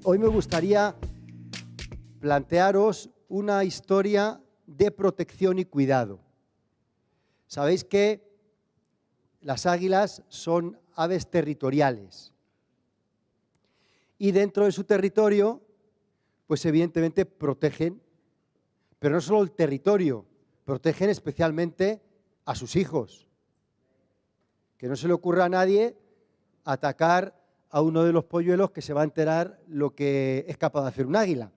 Hoy me gustaría plantearos una historia de protección y cuidado. Sabéis que las águilas son aves territoriales y dentro de su territorio, pues evidentemente protegen, pero no solo el territorio, protegen especialmente a sus hijos. Que no se le ocurra a nadie atacar a uno de los polluelos que se va a enterar lo que es capaz de hacer un águila.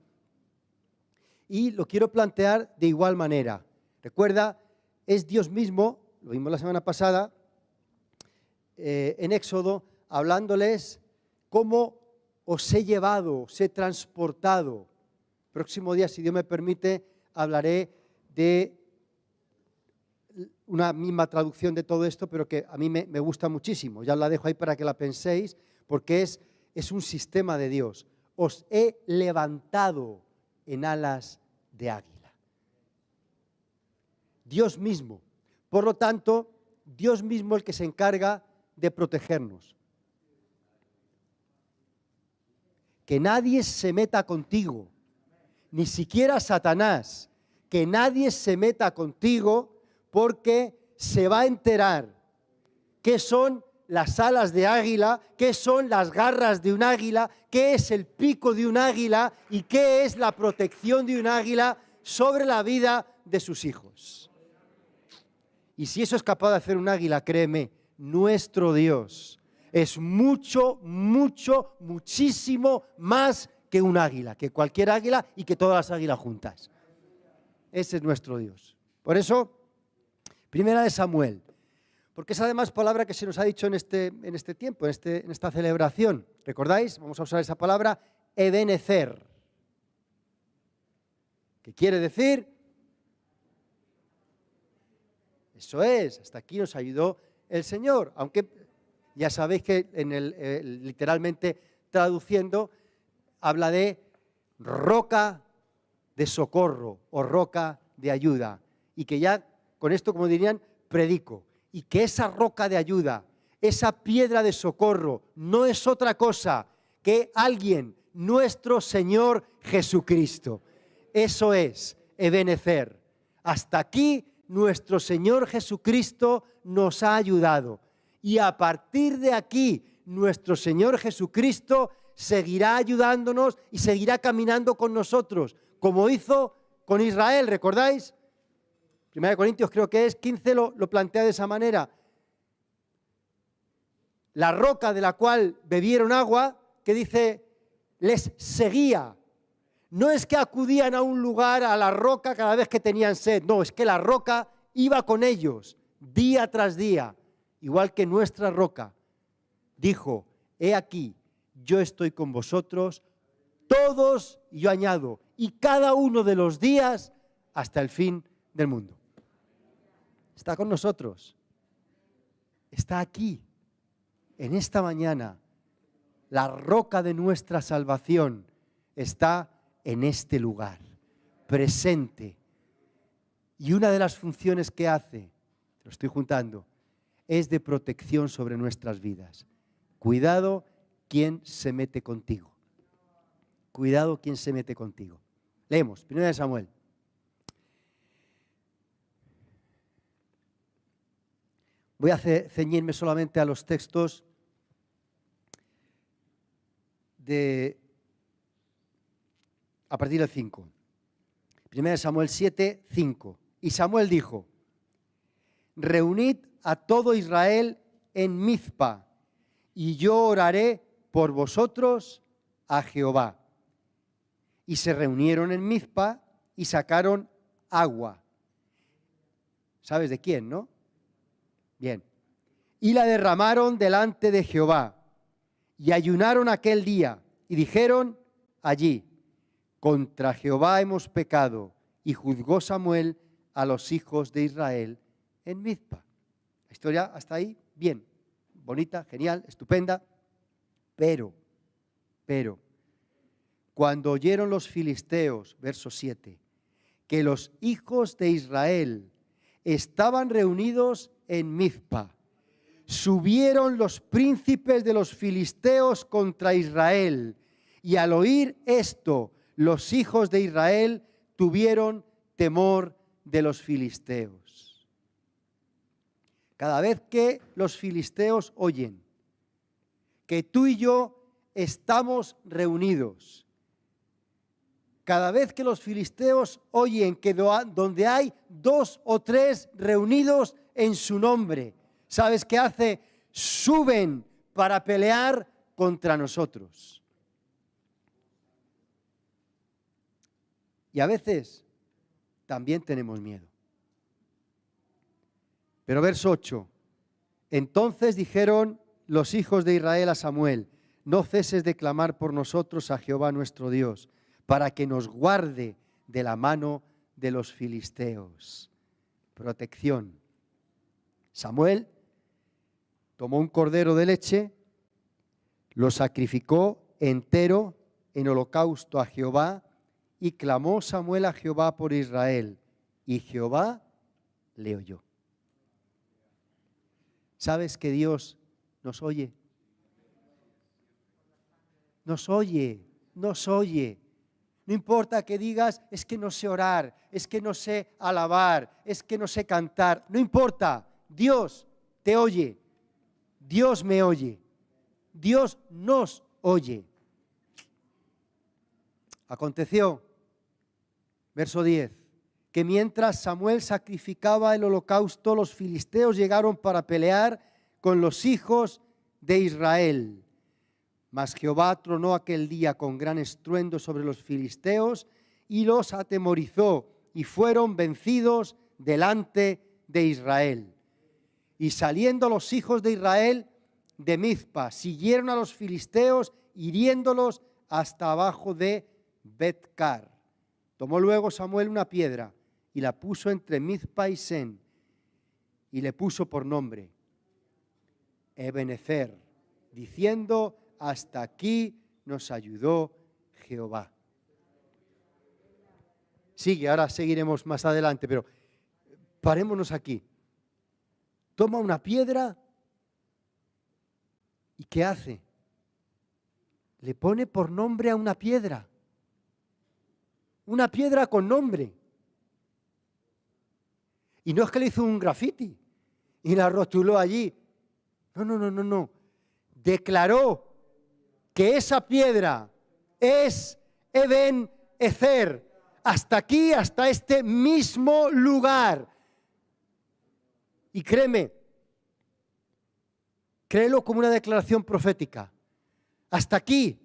Y lo quiero plantear de igual manera. Recuerda, es Dios mismo, lo vimos la semana pasada, en Éxodo, hablándoles cómo os he llevado, os he transportado. Próximo día, si Dios me permite, hablaré de una misma traducción de todo esto, pero que a mí me gusta muchísimo. Ya la dejo ahí para que la penséis, porque es un sistema de Dios. Os he levantado en alas de águila. Dios mismo. Por lo tanto, Dios mismo el que se encarga de protegernos. Que nadie se meta contigo, ni siquiera Satanás, que nadie se meta contigo porque se va a enterar qué son las alas de águila, qué son las garras de un águila, qué es el pico de un águila y qué es la protección de un águila sobre la vida de sus hijos. Y si eso es capaz de hacer un águila, créeme, nuestro Dios es mucho, mucho, muchísimo más que un águila, que cualquier águila y que todas las águilas juntas. Ese es nuestro Dios. Por eso, Primera de Samuel, porque es además palabra que se nos ha dicho en este tiempo, en esta celebración. ¿Recordáis? Vamos a usar esa palabra, Ebenezer, que quiere decir, eso es, hasta aquí nos ayudó el Señor, aunque ya sabéis que literalmente traduciendo, habla de roca de socorro o roca de ayuda, y que ya con esto, como dirían, predico. Y que esa roca de ayuda, esa piedra de socorro, no es otra cosa que alguien, nuestro Señor Jesucristo. Eso es Ebenezer. Hasta aquí nuestro Señor Jesucristo nos ha ayudado. Y a partir de aquí, nuestro Señor Jesucristo seguirá ayudándonos y seguirá caminando con nosotros, como hizo con Israel, ¿recordáis? 1 Corintios creo que es 15 lo plantea de esa manera. La roca de la cual bebieron agua, que dice, les seguía. No es que acudían a un lugar, a la roca cada vez que tenían sed. No, es que la roca iba con ellos día tras día. Igual que nuestra roca. Dijo, he aquí, yo estoy con vosotros todos, y yo añado, y cada uno de los días hasta el fin del mundo. Está con nosotros, está aquí, en esta mañana. La roca de nuestra salvación está en este lugar, presente. Y una de las funciones que hace, lo estoy juntando, es de protección sobre nuestras vidas. Cuidado quien se mete contigo. Cuidado quien se mete contigo. Leemos, 1 Samuel. Voy a ceñirme solamente a los textos a partir del 5. 1 Samuel 7, 5. Y Samuel dijo, reunid a todo Israel en Mizpa, y yo oraré por vosotros a Jehová. Y se reunieron en Mizpa y sacaron agua. ¿Sabes de quién, no? Bien. Y la derramaron delante de Jehová. Y ayunaron aquel día. Y dijeron allí, contra Jehová hemos pecado. Y juzgó Samuel a los hijos de Israel en Mizpa. La historia hasta ahí, bien. Bonita, genial, estupenda. Pero, cuando oyeron los filisteos, verso 7, que los hijos de Israel estaban reunidos en Mizpa, subieron los príncipes de los filisteos contra Israel Y al oír esto, los hijos de Israel tuvieron temor de los filisteos. Cada vez que los filisteos oyen que tú y yo estamos reunidos, cada vez que los filisteos oyen que donde hay 2 o 3 reunidos en su nombre, ¿sabes qué hace? Suben para pelear contra nosotros. Y a veces también tenemos miedo. Pero verso 8. Entonces dijeron los hijos de Israel a Samuel: no ceses de clamar por nosotros a Jehová nuestro Dios, para que nos guarde de la mano de los filisteos. Protección. Samuel tomó un cordero de leche, lo sacrificó entero en holocausto a Jehová, y clamó Samuel a Jehová por Israel, y Jehová le oyó. ¿Sabes que Dios nos oye? Nos oye, nos oye. No importa que digas, es que no sé orar, es que no sé alabar, es que no sé cantar. No importa, Dios te oye. Dios me oye. Dios nos oye. Aconteció, verso 10, que mientras Samuel sacrificaba el holocausto, los filisteos llegaron para pelear con los hijos de Israel. Mas Jehová tronó aquel día con gran estruendo sobre los filisteos y los atemorizó, y fueron vencidos delante de Israel. Y saliendo los hijos de Israel de Mizpa, siguieron a los filisteos, hiriéndolos hasta abajo de Bet-car. Tomó luego Samuel una piedra y la puso entre Mizpa y Sen, y le puso por nombre Ebenezer, diciendo: hasta aquí nos ayudó Jehová. Sigue, ahora seguiremos más adelante, pero parémonos aquí. Toma una piedra y ¿qué hace? Le pone por nombre a una piedra. Una piedra con nombre. Y no es que le hizo un grafiti y la rotuló allí. No. Declaró que esa piedra es Eben-Ezer, hasta aquí, hasta este mismo lugar. Y créeme, créelo como una declaración profética. Hasta aquí,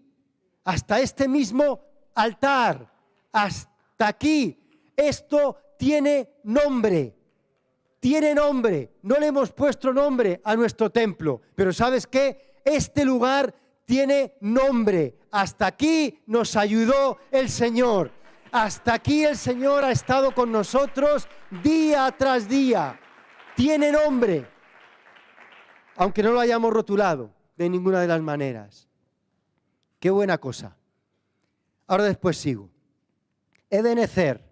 hasta este mismo altar, hasta aquí, esto tiene nombre. Tiene nombre. No le hemos puesto nombre a nuestro templo, pero ¿sabes qué? Este lugar tiene nombre. Hasta aquí nos ayudó el Señor. Hasta aquí el Señor ha estado con nosotros día tras día. Tiene nombre, aunque no lo hayamos rotulado de ninguna de las maneras. Qué buena cosa. Ahora después sigo. Ebenezer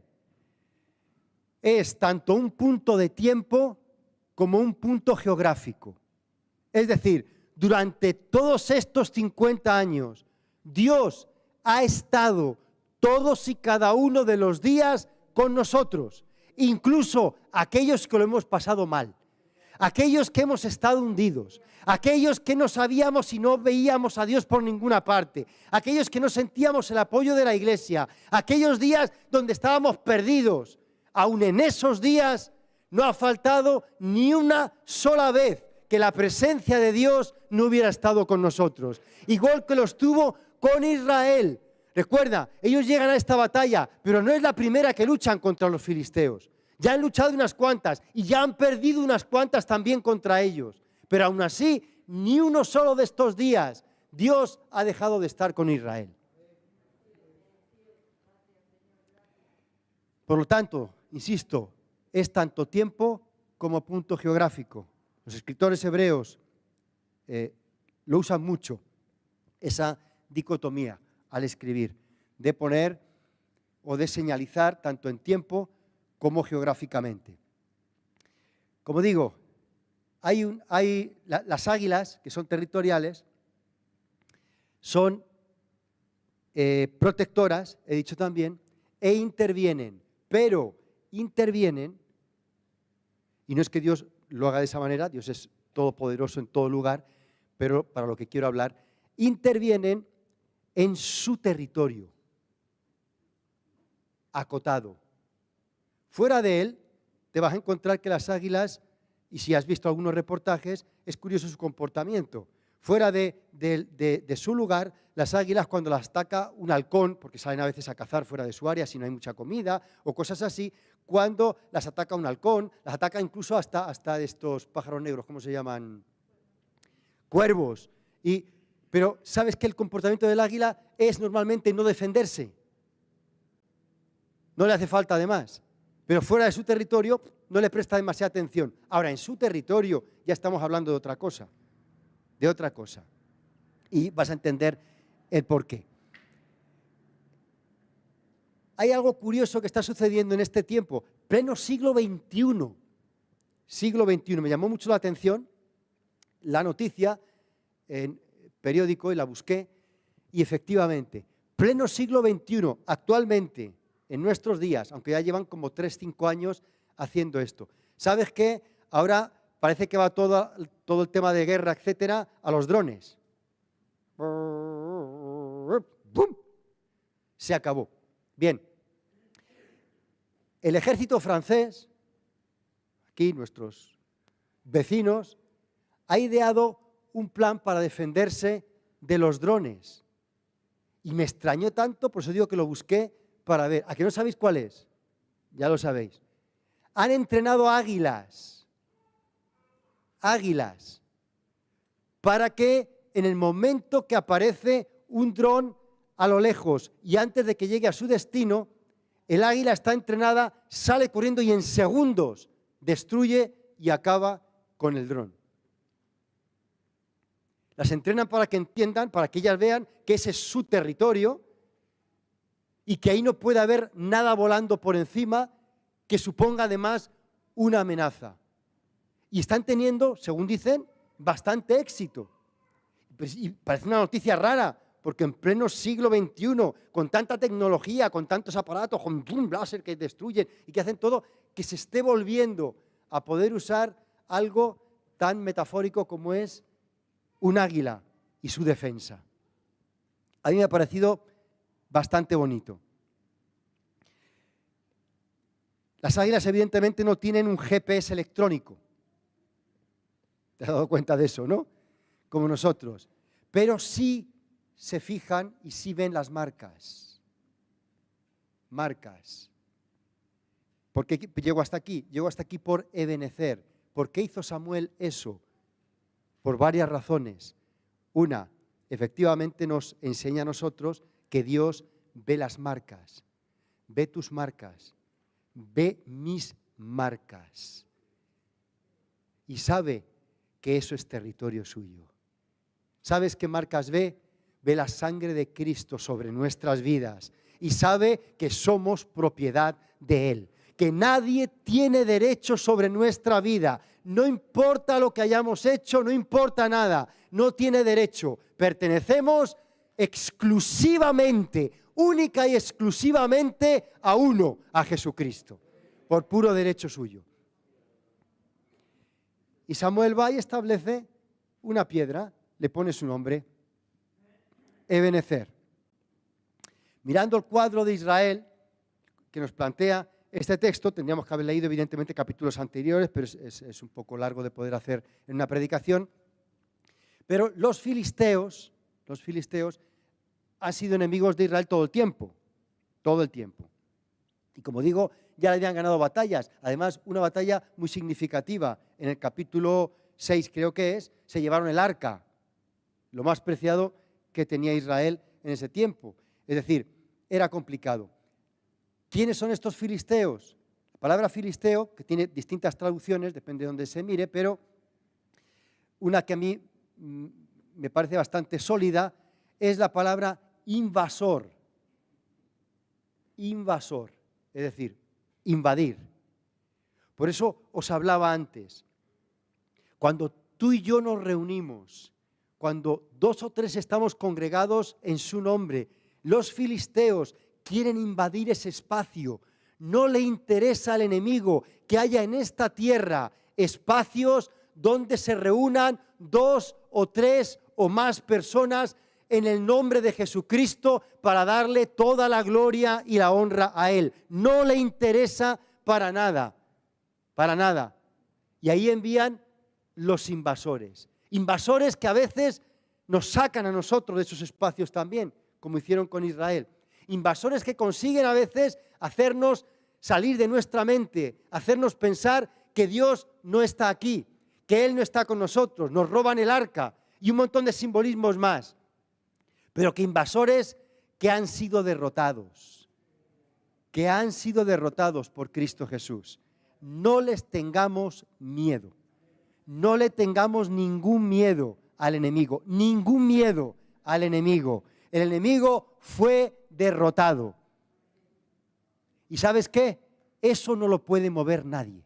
es tanto un punto de tiempo como un punto geográfico. Es decir, durante todos estos 50 años, Dios ha estado todos y cada uno de los días con nosotros, incluso aquellos que lo hemos pasado mal, aquellos que hemos estado hundidos, aquellos que no sabíamos y no veíamos a Dios por ninguna parte, aquellos que no sentíamos el apoyo de la iglesia, aquellos días donde estábamos perdidos. Aún en esos días no ha faltado ni una sola vez que la presencia de Dios no hubiera estado con nosotros. Igual que lo estuvo con Israel. Recuerda, ellos llegan a esta batalla, pero no es la primera que luchan contra los filisteos. Ya han luchado unas cuantas y ya han perdido unas cuantas también contra ellos. Pero aún así, ni uno solo de estos días Dios ha dejado de estar con Israel. Por lo tanto, insisto, es tanto tiempo como punto geográfico. Los escritores hebreos lo usan mucho, esa dicotomía al escribir, de poner o de señalizar tanto en tiempo como geográficamente. Como digo, las águilas, que son territoriales, son protectoras, he dicho también, e intervienen, pero intervienen, y no es que Dios lo haga de esa manera, Dios es todopoderoso en todo lugar, pero para lo que quiero hablar, intervienen en su territorio, acotado. Fuera de él, te vas a encontrar que las águilas, y si has visto algunos reportajes, es curioso su comportamiento. Fuera de su lugar, las águilas cuando las ataca un halcón, porque salen a veces a cazar fuera de su área si no hay mucha comida o cosas así, cuando las ataca un halcón, las ataca incluso hasta estos pájaros negros, ¿cómo se llaman? Cuervos. Pero ¿sabes que el comportamiento del águila es normalmente no defenderse? No le hace falta además. Pero fuera de su territorio no le presta demasiada atención. Ahora, en su territorio ya estamos hablando de otra cosa. Y vas a entender el porqué. Hay algo curioso que está sucediendo en este tiempo, pleno siglo XXI. Siglo XXI. Me llamó mucho la atención la noticia en periódico y la busqué. Y efectivamente, pleno siglo XXI, actualmente, en nuestros días, aunque ya llevan como 3-5 años haciendo esto. ¿Sabes qué? Ahora parece que va todo el tema de guerra, etcétera, a los drones. ¡Bum! Se acabó. Bien. El ejército francés, aquí nuestros vecinos, ha ideado un plan para defenderse de los drones. Y me extrañó tanto, por eso digo que lo busqué para ver. ¿A que no sabéis cuál es? Ya lo sabéis. Han entrenado águilas, para que en el momento que aparece un dron a lo lejos y antes de que llegue a su destino, el águila está entrenada, sale corriendo y en segundos destruye y acaba con el dron. Las entrenan para que entiendan, para que ellas vean que ese es su territorio y que ahí no puede haber nada volando por encima que suponga además una amenaza. Y están teniendo, según dicen, bastante éxito. Y parece una noticia rara, porque en pleno siglo XXI, con tanta tecnología, con tantos aparatos, con boom, láser que destruyen y que hacen todo, que se esté volviendo a poder usar algo tan metafórico como es un águila y su defensa. A mí me ha parecido bastante bonito. Las águilas evidentemente no tienen un GPS electrónico. ¿Te has dado cuenta de eso, no? Como nosotros. Pero sí se fijan y sí ven las marcas. Marcas. ¿Por qué llego hasta aquí? Llego hasta aquí por Ebenezer. ¿Por qué hizo Samuel eso? Por varias razones. Una, efectivamente nos enseña a nosotros que Dios ve las marcas. Ve tus marcas. Ve mis marcas. Y sabe que eso es territorio suyo. ¿Sabes qué marcas ve? Ve la sangre de Cristo sobre nuestras vidas y sabe que somos propiedad de Él, que nadie tiene derecho sobre nuestra vida. No importa lo que hayamos hecho, no importa nada, no tiene derecho. Pertenecemos exclusivamente, única y exclusivamente a uno, a Jesucristo, por puro derecho suyo. Y Samuel va y establece una piedra, le pone su nombre, Ebenezer. Mirando el cuadro de Israel que nos plantea este texto, tendríamos que haber leído evidentemente capítulos anteriores, pero es un poco largo de poder hacer en una predicación. Pero los filisteos han sido enemigos de Israel todo el tiempo. Y como digo, ya le habían ganado batallas. Además, una batalla muy significativa. En el capítulo 6, creo que es, se llevaron el arca, lo más preciado que tenía Israel en ese tiempo. Es decir, era complicado. ¿Quiénes son estos filisteos? La palabra filisteo, que tiene distintas traducciones, depende de dónde se mire, pero una que a mí me parece bastante sólida es la palabra invasor. Invasor, es decir, invadir. Por eso os hablaba antes. Cuando tú y yo nos reunimos, cuando 2 o 3 estamos congregados en su nombre, Los filisteos quieren invadir ese espacio. No le interesa al enemigo que haya en esta tierra espacios donde se reúnan 2 o 3 o más personas en el nombre de Jesucristo para darle toda la gloria y la honra a Él. No le interesa para nada, para nada. Y ahí envían los invasores. Invasores que a veces nos sacan a nosotros de esos espacios también, como hicieron con Israel. Invasores que consiguen a veces hacernos salir de nuestra mente, hacernos pensar que Dios no está aquí, que Él no está con nosotros, nos roban el arca y un montón de simbolismos más. Pero que invasores que han sido derrotados por Cristo Jesús. No les tengamos miedo, no le tengamos ningún miedo al enemigo, ningún miedo al enemigo. El enemigo fue derrotado. ¿Y sabes qué? Eso no lo puede mover nadie.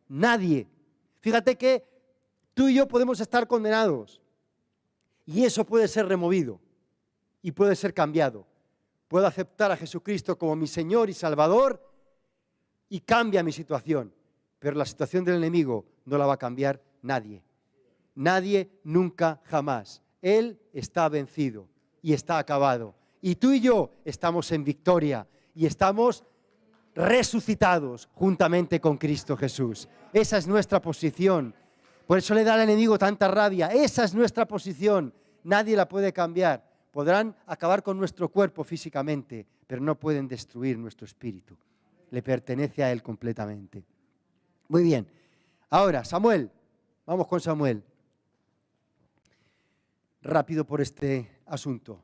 Nadie. Fíjate que tú y yo podemos estar condenados y eso puede ser removido y puede ser cambiado. Puedo aceptar a Jesucristo como mi Señor y Salvador y cambia mi situación, pero la situación del enemigo no la va a cambiar nadie. Nadie, nunca, jamás. Él está vencido y está acabado. Y tú y yo estamos en victoria y estamos resucitados juntamente con Cristo Jesús. Esa es nuestra posición. Por eso le da al enemigo tanta rabia. Esa es nuestra posición. Nadie la puede cambiar. Podrán acabar con nuestro cuerpo físicamente, pero no pueden destruir nuestro espíritu. Le pertenece a Él completamente. Muy bien. Ahora, Samuel. Vamos con Samuel. Rápido por este asunto.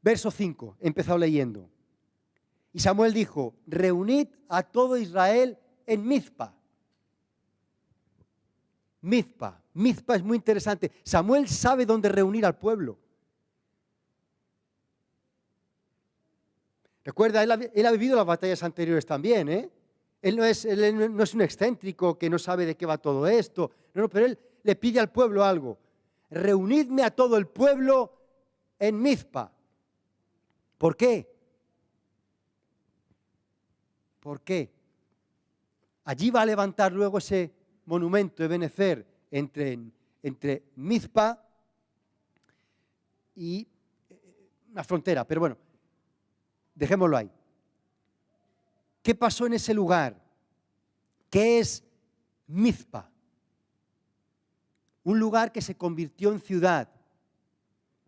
Verso 5. He empezado leyendo. Y Samuel dijo, reunid a todo Israel en Mizpa. Mizpa. Mizpa es muy interesante. Samuel sabe dónde reunir al pueblo. Recuerda, él ha vivido las batallas anteriores también, ¿eh? Él no es un excéntrico que no sabe de qué va todo esto. No, pero él le pide al pueblo algo. Reunidme a todo el pueblo en Mizpa. ¿Por qué? ¿Por qué? Allí va a levantar luego ese monumento de Benecer entre Mizpa y la frontera. Pero bueno, dejémoslo ahí. ¿Qué pasó en ese lugar? ¿Qué es Mizpa? Un lugar que se convirtió en ciudad,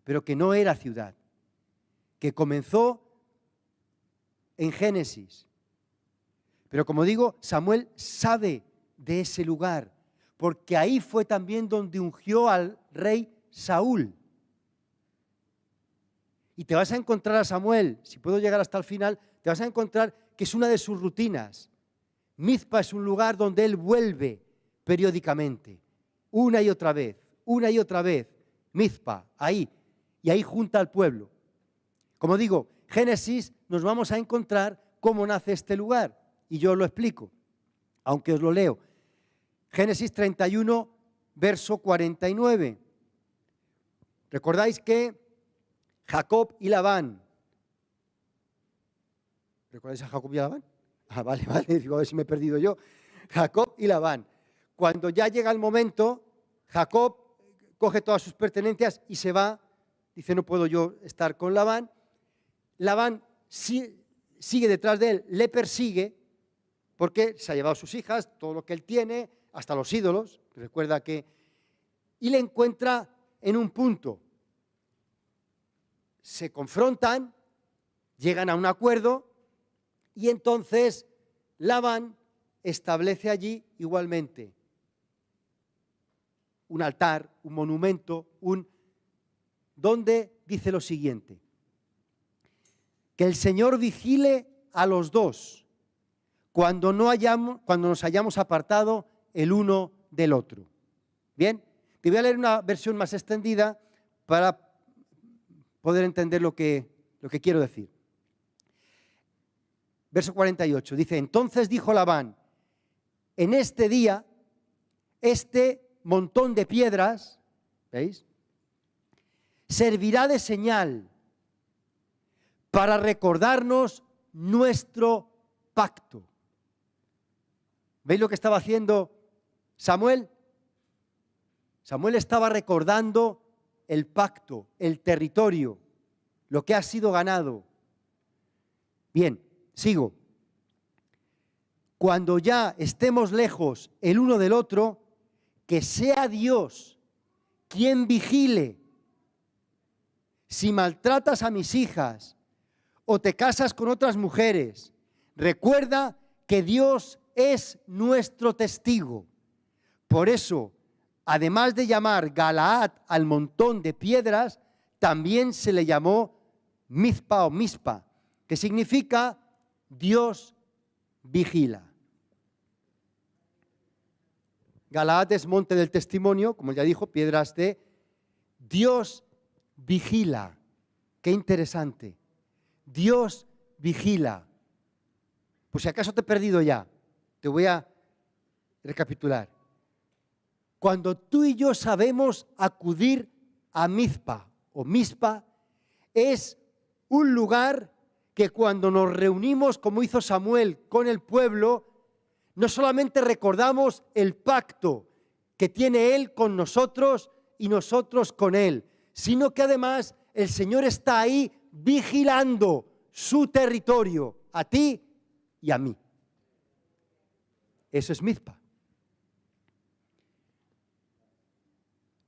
pero que no era ciudad, que comenzó en Génesis. Pero como digo, Samuel sabe de ese lugar, porque ahí fue también donde ungió al rey Saúl. Y te vas a encontrar a Samuel, si puedo llegar hasta el final, te vas a encontrar que es una de sus rutinas. Mizpa es un lugar donde él vuelve periódicamente, una y otra vez, Mizpa, ahí, y ahí junta al pueblo. Como digo, Génesis nos vamos a encontrar cómo nace este lugar, y yo lo explico, aunque os lo leo. Génesis 31, verso 49. ¿Recordáis que Jacob y Labán? ¿Recordáis a Jacob y Labán? Vale, digo, a ver si me he perdido yo. Jacob y Labán. Cuando ya llega el momento, Jacob coge todas sus pertenencias y se va. Dice, no puedo yo estar con Labán. Labán sigue detrás de él, le persigue, porque se ha llevado sus hijas, todo lo que él tiene, hasta los ídolos. Recuerda que... Y le encuentra en un punto. Se confrontan, llegan a un acuerdo, y entonces Labán establece allí igualmente un altar, un monumento, donde dice lo siguiente: que el Señor vigile a los dos cuando nos hayamos apartado el uno del otro. Bien, te voy a leer una versión más extendida para poder entender lo que quiero decir. Verso 48, dice, entonces dijo Labán, en este día, este montón de piedras, ¿veis?, servirá de señal para recordarnos nuestro pacto. ¿Veis lo que estaba haciendo Samuel? Samuel estaba recordando el pacto, el territorio, lo que ha sido ganado. Bien, sigo. Cuando ya estemos lejos el uno del otro, que sea Dios quien vigile. Si maltratas a mis hijas o te casas con otras mujeres, recuerda que Dios es nuestro testigo. Por eso, además de llamar Galaad al montón de piedras, también se le llamó Mizpa o Mispa, que significa Dios vigila. Galaad es monte del testimonio, como ya dijo, piedras de Dios vigila. Qué interesante. Dios vigila. Pues si acaso te he perdido ya, te voy a recapitular. Cuando tú y yo sabemos acudir a Mizpa o Mispa, es un lugar que cuando nos reunimos, como hizo Samuel con el pueblo, no solamente recordamos el pacto que tiene Él con nosotros y nosotros con Él, sino que además el Señor está ahí vigilando su territorio, a ti y a mí. Eso es Mizpa.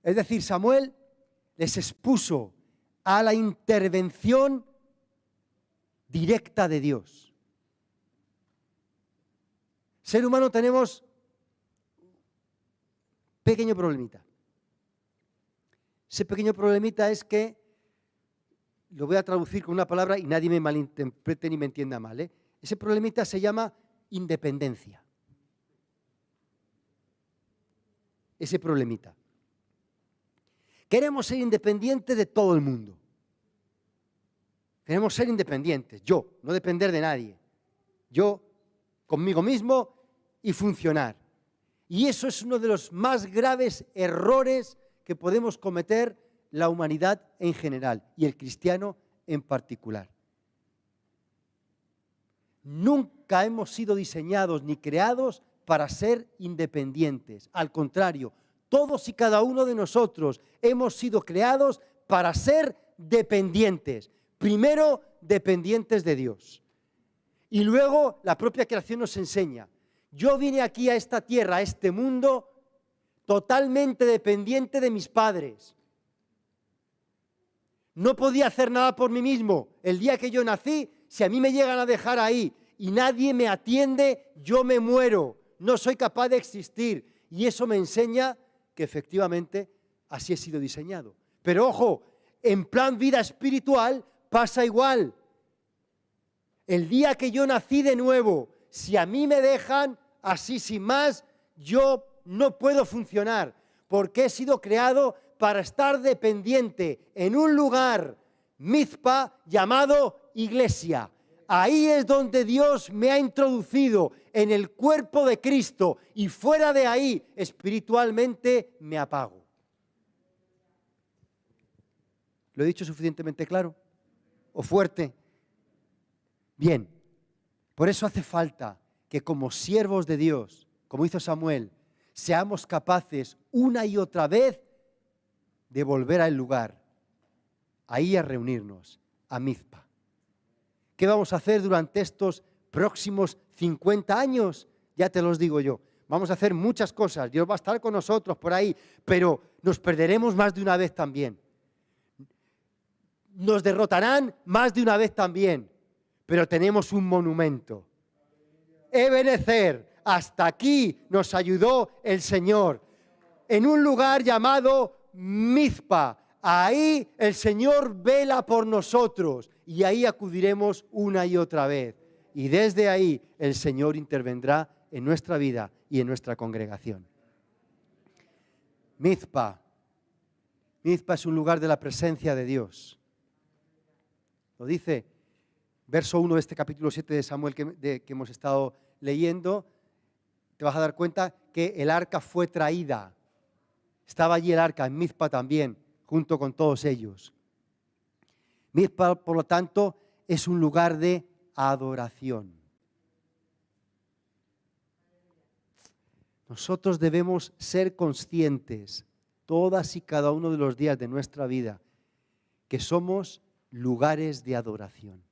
Es decir, Samuel les expuso a la intervención directa de Dios. Ser humano tenemos un pequeño problemita. Ese pequeño problemita es que, lo voy a traducir con una palabra y nadie me malinterprete ni me entienda mal, ¿eh? Ese problemita se llama independencia. Ese problemita. Queremos ser independientes de todo el mundo. Queremos ser independientes, yo, no depender de nadie. Yo, conmigo mismo y funcionar. Y eso es uno de los más graves errores que podemos cometer la humanidad en general y el cristiano en particular. Nunca hemos sido diseñados ni creados para ser independientes. Al contrario, todos y cada uno de nosotros hemos sido creados para ser dependientes. Primero, dependientes de Dios. Y luego, la propia creación nos enseña. Yo vine aquí a esta tierra, a este mundo, totalmente dependiente de mis padres. No podía hacer nada por mí mismo. El día que yo nací, si a mí me llegan a dejar ahí y nadie me atiende, yo me muero. No soy capaz de existir. Y eso me enseña que efectivamente así he sido diseñado. Pero ojo, en plan vida espiritual pasa igual. El día que yo nací de nuevo, si a mí me dejan así sin más, yo no puedo funcionar, porque he sido creado para estar dependiente en un lugar, Mizpa, llamado iglesia. Ahí es donde Dios me ha introducido en el cuerpo de Cristo y fuera de ahí, espiritualmente, me apago. ¿Lo he dicho suficientemente claro o fuerte? Bien, por eso hace falta que como siervos de Dios, como hizo Samuel, seamos capaces una y otra vez de volver al lugar, ahí a reunirnos, a Mizpa. ¿Qué vamos a hacer durante estos próximos 50 años? Ya te los digo yo. Vamos a hacer muchas cosas, Dios va a estar con nosotros por ahí, pero nos perderemos más de una vez también. Nos derrotarán más de una vez también, pero tenemos un monumento. Ebenezer, hasta aquí nos ayudó el Señor, en un lugar llamado Mizpa. Ahí el Señor vela por nosotros y ahí acudiremos una y otra vez. Y desde ahí el Señor intervendrá en nuestra vida y en nuestra congregación. Mizpa. Mizpa es un lugar de la presencia de Dios. Lo dice verso 1 de este capítulo 7 de Samuel que hemos estado leyendo. Te vas a dar cuenta que el arca fue traída. Estaba allí el arca, en Mizpa también, junto con todos ellos. Mizpa, por lo tanto, es un lugar de adoración. Nosotros debemos ser conscientes, todas y cada uno de los días de nuestra vida, que somos lugares de adoración.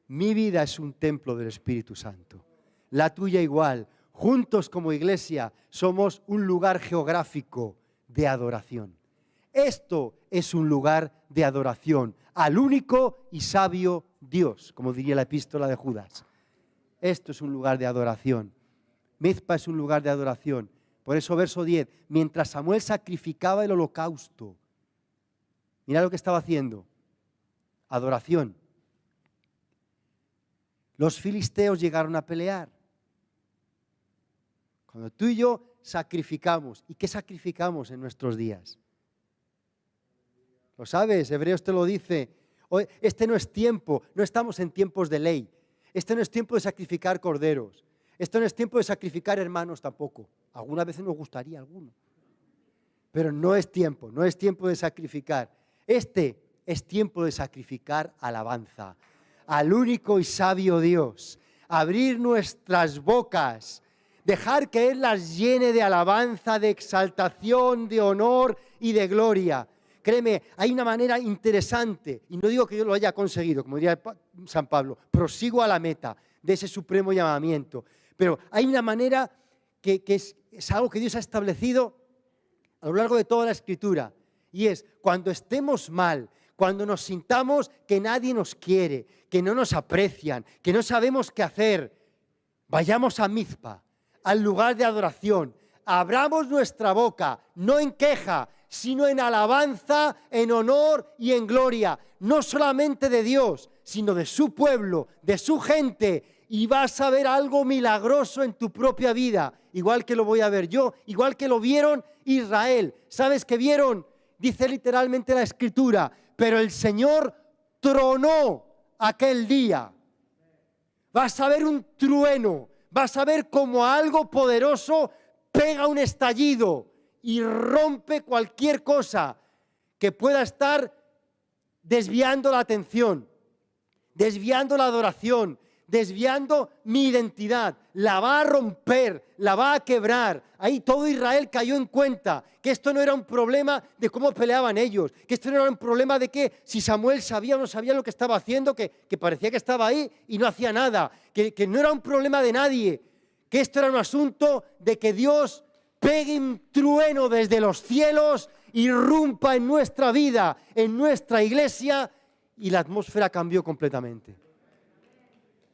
Mi vida es un templo del Espíritu Santo. La tuya igual. Juntos como iglesia somos un lugar geográfico de adoración. Esto es un lugar de adoración al único y sabio Dios, como diría la epístola de Judas. Esto es un lugar de adoración. Mizpa es un lugar de adoración. Por eso verso 10, mientras Samuel sacrificaba el holocausto, mira lo que estaba haciendo. Adoración. Los filisteos llegaron a pelear. Cuando tú y yo sacrificamos, ¿y qué sacrificamos en nuestros días? ¿Lo sabes? Hebreos te lo dice. Este no es tiempo, no estamos en tiempos de ley. Este no es tiempo de sacrificar corderos. Esto no es tiempo de sacrificar hermanos tampoco. Algunas veces nos gustaría alguno. Pero no es tiempo de sacrificar. Este es tiempo de sacrificar alabanza al único y sabio Dios. Abrir nuestras bocas, dejar que Él las llene de alabanza, de exaltación, de honor y de gloria. Créeme, hay una manera interesante, y no digo que yo lo haya conseguido, como diría San Pablo, prosigo a la meta de ese supremo llamamiento. Pero hay una manera que es algo que Dios ha establecido a lo largo de toda la Escritura. Y es cuando estemos mal, cuando nos sintamos que nadie nos quiere, que no nos aprecian, que no sabemos qué hacer, vayamos a Mizpa, al lugar de adoración. Abramos nuestra boca, no en queja, sino en alabanza, en honor y en gloria. No solamente de Dios, sino de su pueblo, de su gente. Y vas a ver algo milagroso en tu propia vida, igual que lo voy a ver yo, igual que lo vieron Israel. ¿Sabes qué vieron? Dice literalmente la Escritura, pero el Señor tronó aquel día. Vas a ver un trueno, vas a ver como algo poderoso pega un estallido y rompe cualquier cosa que pueda estar desviando la atención, desviando la adoración, desviando mi identidad. La va a romper, la va a quebrar. Ahí todo Israel cayó en cuenta que esto no era un problema de cómo peleaban ellos, que esto no era un problema de que si Samuel sabía o no sabía lo que estaba haciendo, que parecía que estaba ahí y no hacía nada, que no era un problema de nadie, que esto era un asunto de que Dios pegue un trueno desde los cielos, irrumpa en nuestra vida, en nuestra iglesia, y la atmósfera cambió completamente.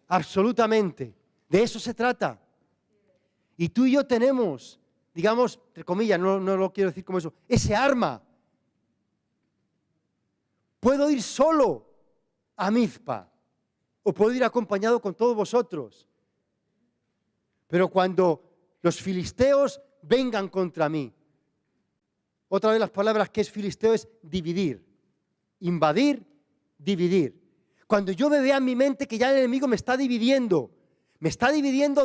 Absolutamente. De eso se trata. Y tú y yo tenemos, digamos, entre comillas, no lo quiero decir como eso, ese arma. Puedo ir solo a Mizpa o puedo ir acompañado con todos vosotros. Pero cuando los filisteos vengan contra mí, otra de las palabras que es filisteo es dividir, invadir, dividir. Cuando yo me vea en mi mente que ya el enemigo me está dividiendo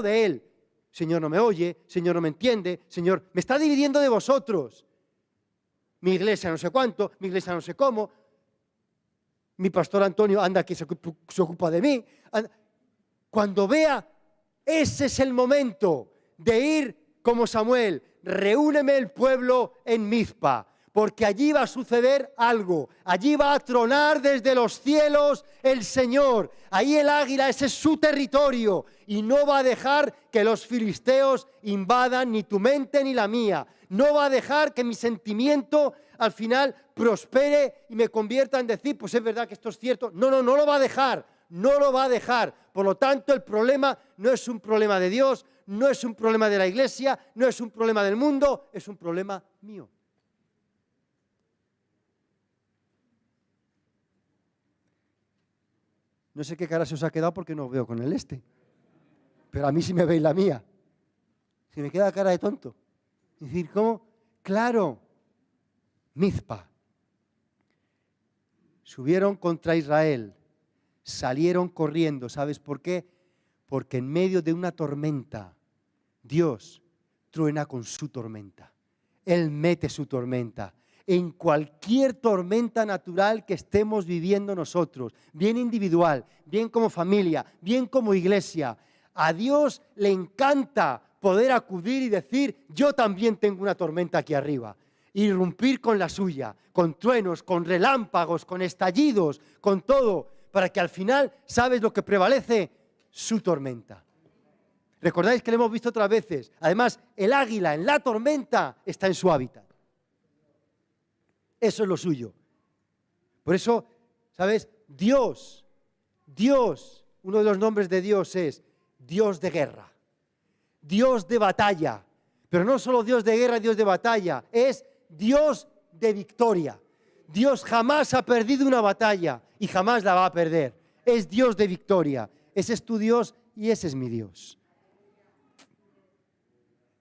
de él. Señor no me oye, Señor no me entiende, Señor me está dividiendo de vosotros. Mi iglesia no sé cuánto, mi iglesia no sé cómo, mi pastor Antonio anda que se ocupa de mí. Cuando vea, ese es el momento de ir como Samuel, reúneme el pueblo en Mizpa. Porque allí va a suceder algo, allí va a tronar desde los cielos el Señor. Ahí el águila, ese es su territorio y no va a dejar que los filisteos invadan ni tu mente ni la mía. No va a dejar que mi sentimiento al final prospere y me convierta en decir, pues es verdad que esto es cierto. No lo va a dejar, no lo va a dejar. Por lo tanto, el problema no es un problema de Dios, no es un problema de la iglesia, no es un problema del mundo, es un problema mío. No sé qué cara se os ha quedado porque no os veo con el este. Pero a mí sí me veis la mía. Se me queda cara de tonto. Es decir, ¿cómo? Claro, Mizpa. Subieron contra Israel. Salieron corriendo. ¿Sabes por qué? Porque en medio de una tormenta, Dios truena con su tormenta. Él mete su tormenta. en cualquier tormenta natural que estemos viviendo nosotros, bien individual, bien como familia, bien como iglesia. A Dios le encanta poder acudir y decir, yo también tengo una tormenta aquí arriba. Irrumpir con la suya, con truenos, con relámpagos, con estallidos, con todo, para que al final, ¿sabes lo que prevalece? Su tormenta. ¿Recordáis que lo hemos visto otras veces? Además, el águila en la tormenta está en su hábitat. Eso es lo suyo. Por eso, ¿sabes? Dios, uno de los nombres de Dios es Dios de guerra, Dios de batalla. Pero no solo Dios de guerra, Dios de batalla, es Dios de victoria. Dios jamás ha perdido una batalla y jamás la va a perder. Es Dios de victoria. Ese es tu Dios y ese es mi Dios.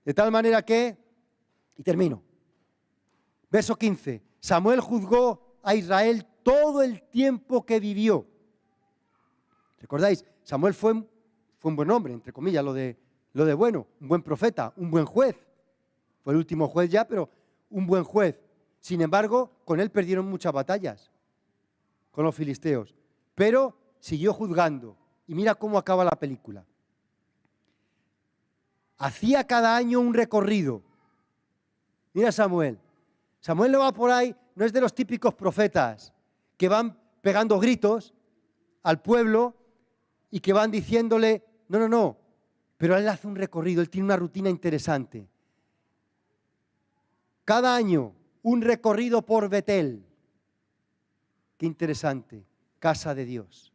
De tal manera que, y termino, verso 15, Samuel juzgó a Israel todo el tiempo que vivió. ¿Recordáis? Samuel fue un buen hombre, entre comillas, lo de bueno, un buen profeta, un buen juez. Fue el último juez ya, pero un buen juez. Sin embargo, con él perdieron muchas batallas, con los filisteos. Pero siguió juzgando. Y mira cómo acaba la película. Hacía cada año un recorrido. Mira Samuel. Samuel no va por ahí, no es de los típicos profetas que van pegando gritos al pueblo y que van diciéndole, no. Pero él hace un recorrido, él tiene una rutina interesante. Cada año un recorrido por Betel. Qué interesante, casa de Dios.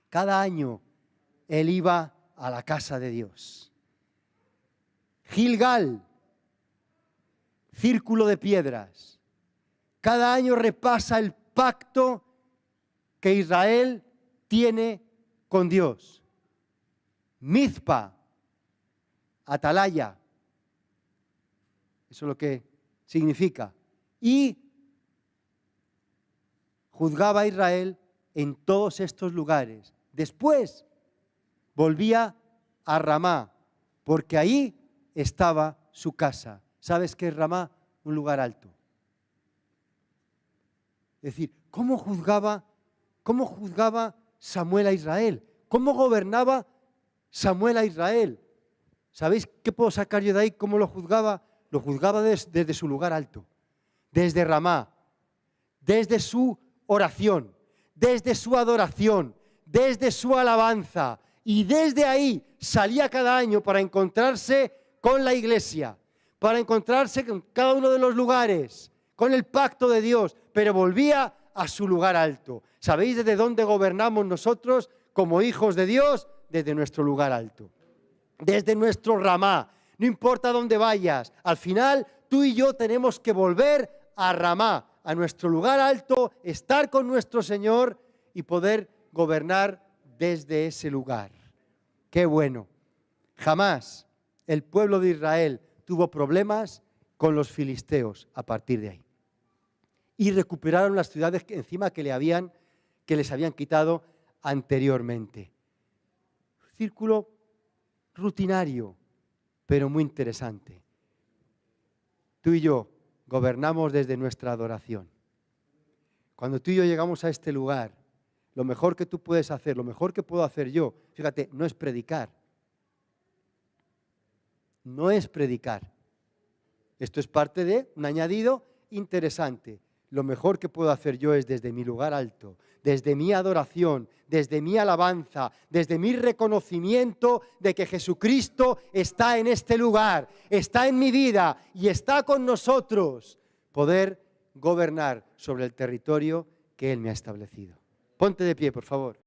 Cada año él iba a la casa de Dios. Gilgal, círculo de piedras. Cada año repasa el pacto que Israel tiene con Dios. Mizpa, atalaya. Eso es lo que significa. Y juzgaba a Israel en todos estos lugares. Después volvía a Ramá, porque ahí estaba su casa. ¿Sabes qué es Ramá? Un lugar alto. Es decir, ¿cómo juzgaba Samuel a Israel? ¿Cómo gobernaba Samuel a Israel? ¿Sabéis qué puedo sacar yo de ahí? ¿Cómo lo juzgaba? Lo juzgaba desde su lugar alto, desde Ramá, desde su oración, desde su adoración, desde su alabanza. Y desde ahí salía cada año para encontrarse con la iglesia, para encontrarse con cada uno de los lugares, con el pacto de Dios, pero volvía a su lugar alto. ¿Sabéis desde dónde gobernamos nosotros como hijos de Dios? Desde nuestro lugar alto, desde nuestro Ramá. No importa dónde vayas, al final tú y yo tenemos que volver a Ramá, a nuestro lugar alto, estar con nuestro Señor y poder gobernar desde ese lugar. ¡Qué bueno! Jamás el pueblo de Israel tuvo problemas con los filisteos a partir de ahí. Y recuperaron las ciudades que les habían quitado anteriormente. Círculo rutinario, pero muy interesante. Tú y yo gobernamos desde nuestra adoración. Cuando tú y yo llegamos a este lugar, lo mejor que tú puedes hacer, lo mejor que puedo hacer yo, fíjate, no es predicar. No es predicar. Esto es parte de un añadido interesante. Lo mejor que puedo hacer yo es desde mi lugar alto, desde mi adoración, desde mi alabanza, desde mi reconocimiento de que Jesucristo está en este lugar, está en mi vida y está con nosotros, poder gobernar sobre el territorio que Él me ha establecido. Ponte de pie, por favor.